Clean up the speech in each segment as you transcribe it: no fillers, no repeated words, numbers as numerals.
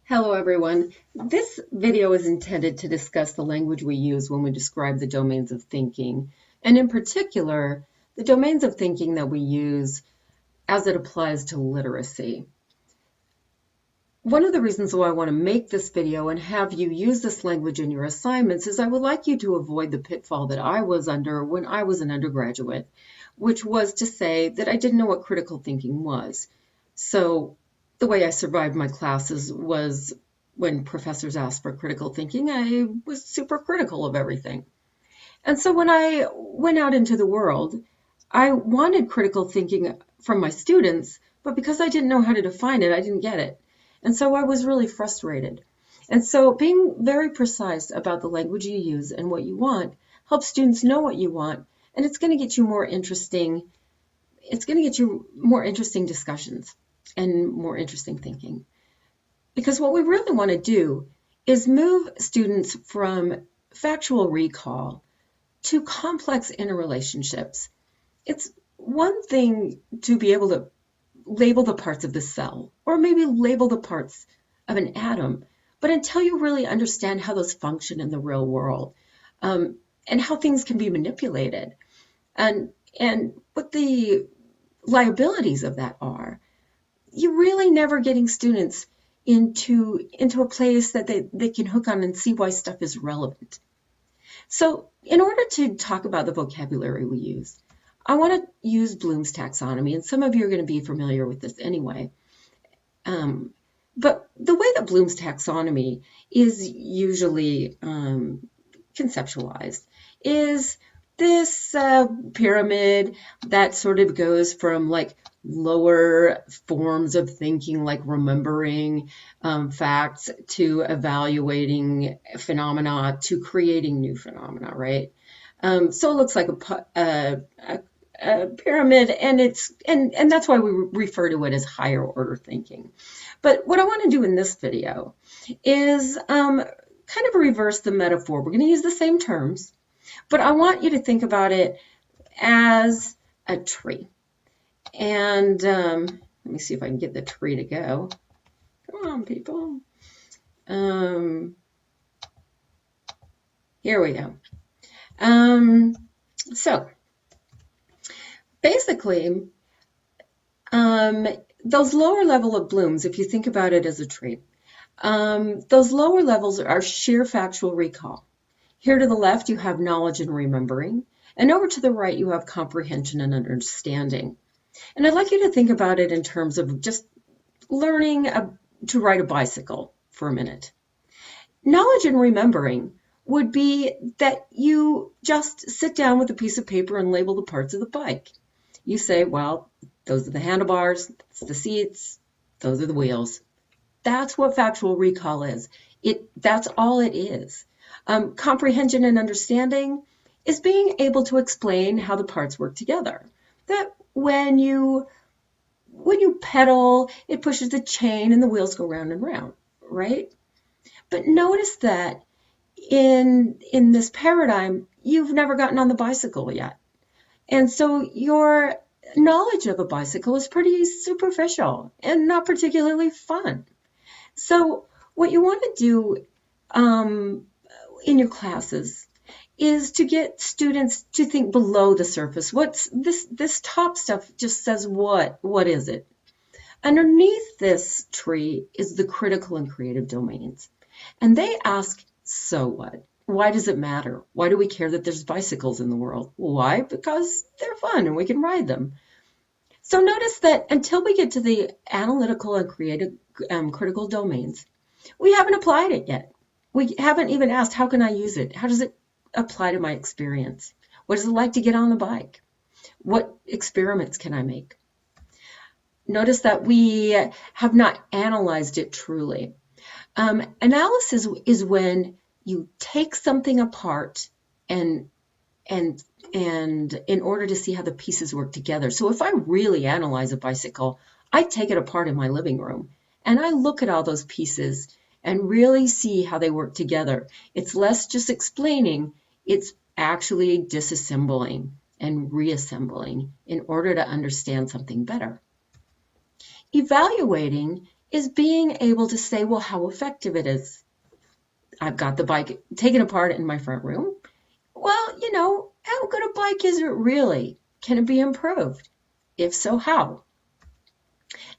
Hello, everyone. This video is intended to discuss the language we use when we describe the domains of thinking, and in particular, the domains of thinking that we use as it applies to literacy. One of the reasons why I want to make this video and have you use this language in your assignments is I would like you to avoid the pitfall that I was under when I was an undergraduate, which was to say that I didn't know what critical thinking was. So the way I survived my classes was when professors asked for critical thinking, I was super critical of everything. And so when I went out into the world, I wanted critical thinking from my students, but because I didn't know how to define it, I didn't get it. And so I was really frustrated. And so being very precise about the language you use and what you want helps students know what you want, and it's going to get you more interesting discussions and more interesting thinking. Because what we really want to do is move students from factual recall to complex interrelationships. It's one thing to be able to label the parts of the cell, or maybe label the parts of an atom, but until you really understand how those function in the real world, and how things can be manipulated, and what the liabilities of that are, you're really never getting students into a place that they can hook on and see why stuff is relevant. So in order to talk about the vocabulary we use, I want to use Bloom's taxonomy, and some of you are going to be familiar with this anyway. But the way that Bloom's taxonomy is usually conceptualized is this pyramid that sort of goes from like lower forms of thinking, like remembering facts, to evaluating phenomena, to creating new phenomena, right? So it looks like a pyramid, and that's why we refer to it as higher order thinking. But what I want to do in this video is kind of reverse the metaphor. We're going to use the same terms, but I want you to think about it as a tree. And let me see if I can get the tree to go. Come on, people. Here we go. So basically, those lower level of blooms, if you think about it as a tree, those lower levels are sheer factual recall. Here to the left, you have knowledge and remembering, and over to the right, you have comprehension and understanding. And I'd like you to think about it in terms of just learning to ride a bicycle for a minute. Knowledge and remembering would be that you just sit down with a piece of paper and label the parts of the bike. You say, well, those are the handlebars, that's the seats, those are the wheels. That's what factual recall is. That's all it is. Comprehension and understanding is being able to explain how the parts work together. That when you pedal, it pushes the chain and the wheels go round and round, right? But notice that in this paradigm, you've never gotten on the bicycle yet. And so your knowledge of a bicycle is pretty superficial and not particularly fun. So what you want to do in your classes is to get students to think below the surface. What's this top stuff just says what is it? Underneath this tree is the critical and creative domains. And they ask, so what? Why does it matter? Why do we care that there's bicycles in the world? Why? Because they're fun and we can ride them. So notice that until we get to the analytical and creative critical domains, we haven't applied it yet. We haven't even asked, how can I use it? How does it apply to my experience? What is it like to get on the bike? What experiments can I make? Notice that we have not analyzed it truly. Analysis is when you take something apart and in order to see how the pieces work together. So if I really analyze a bicycle, I take it apart in my living room and I look at all those pieces and really see how they work together. It's less just explaining, it's actually disassembling and reassembling in order to understand something better. Evaluating is being able to say, well, how effective it is. I've got the bike taken apart in my front room. Well, how good a bike is it really? Can it be improved? If so, how?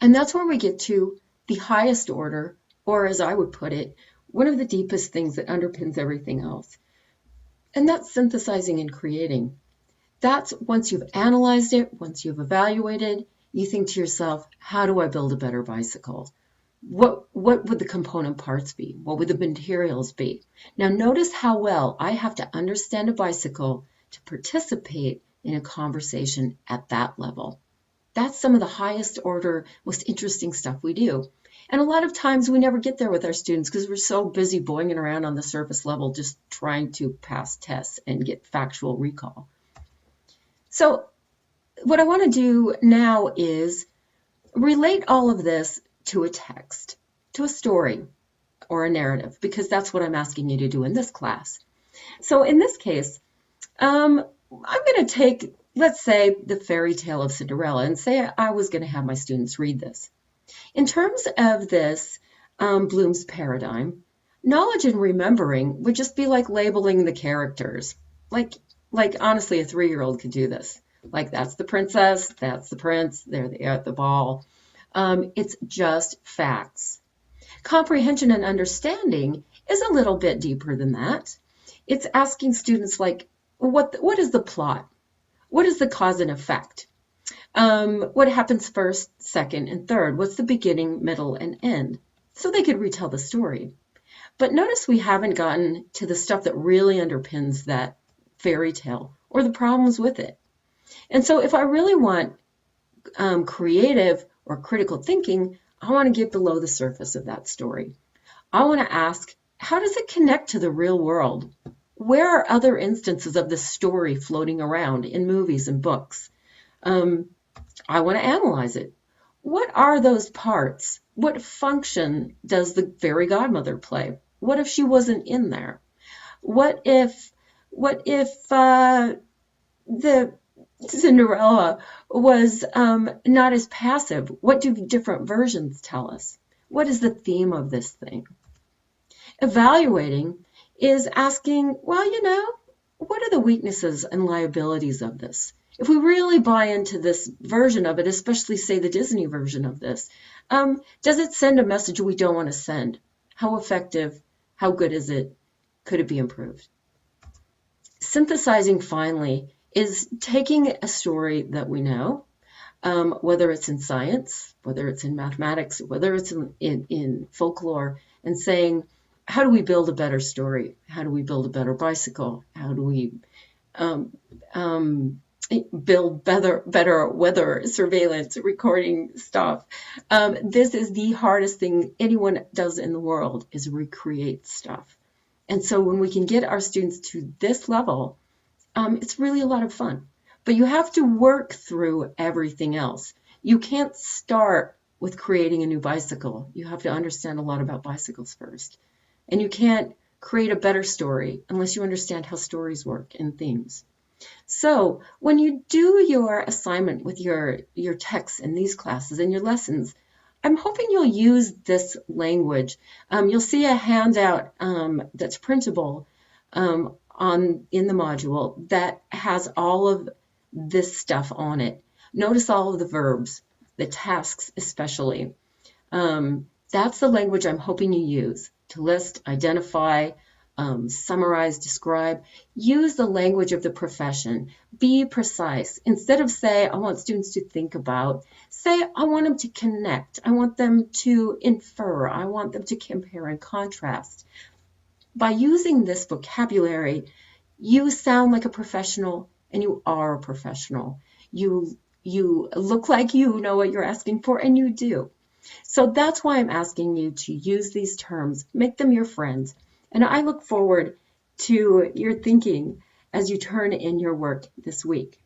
And that's where we get to the highest order, or as I would put it, one of the deepest things that underpins everything else. And that's synthesizing and creating. That's once you've analyzed it, once you've evaluated, you think to yourself, how do I build a better bicycle? What would the component parts be? What would the materials be? Now notice how well I have to understand a bicycle to participate in a conversation at that level. That's some of the highest order, most interesting stuff we do. And a lot of times we never get there with our students because we're so busy boinging around on the surface level just trying to pass tests and get factual recall. So what I want to do now is relate all of this to a text, to a story or a narrative, because that's what I'm asking you to do in this class. So in this case, I'm going to take, let's say, the fairy tale of Cinderella and say I was going to have my students read this. In terms of this Bloom's paradigm, knowledge and remembering would just be like labeling the characters. Like honestly, a 3-year-old could do this. Like, that's the princess, that's the prince, there they are at the ball. It's just facts. Comprehension and understanding is a little bit deeper than that. It's asking students like, what is the plot? What is the cause and effect? What happens first, second, and third? What's the beginning, middle, and end? So they could retell the story. But notice we haven't gotten to the stuff that really underpins that fairy tale or the problems with it. And so if I really want creative or critical thinking, I want to get below the surface of that story. I want to ask, how does it connect to the real world? Where are other instances of this story floating around in movies and books? I want to analyze it. What are those parts? What function does the fairy godmother play? What if she wasn't in there? What if the Cinderella was not as passive? What do different versions tell us? What is the theme of this thing? Evaluating is asking, well, what are the weaknesses and liabilities of this? If we really buy into this version of it, especially say the Disney version of this, does it send a message we don't want to send? How effective? How good is it? Could it be improved? Synthesizing, finally, is taking a story that we know, whether it's in science, whether it's in mathematics, whether it's in folklore, and saying, how do we build a better story? How do we build a better bicycle? How do we build better weather surveillance recording stuff? This is the hardest thing anyone does in the world, is recreate stuff. And so when we can get our students to this level, it's really a lot of fun. But you have to work through everything else. You can't start with creating a new bicycle. You have to understand a lot about bicycles first. And you can't create a better story unless you understand how stories work and themes. So when you do your assignment with your texts in these classes and your lessons, I'm hoping you'll use this language. You'll see a handout that's printable in the module that has all of this stuff on it. Notice all of the verbs, the tasks especially. That's the language I'm hoping you use to list, identify, summarize, describe. Use the language of the profession. Be precise. Instead of say, I want students to think about, say, I want them to connect. I want them to infer. I want them to compare and contrast. By using this vocabulary, you sound like a professional, and you are a professional. You look like you know what you're asking for, and you do. So that's why I'm asking you to use these terms, make them your friends, and I look forward to your thinking as you turn in your work this week.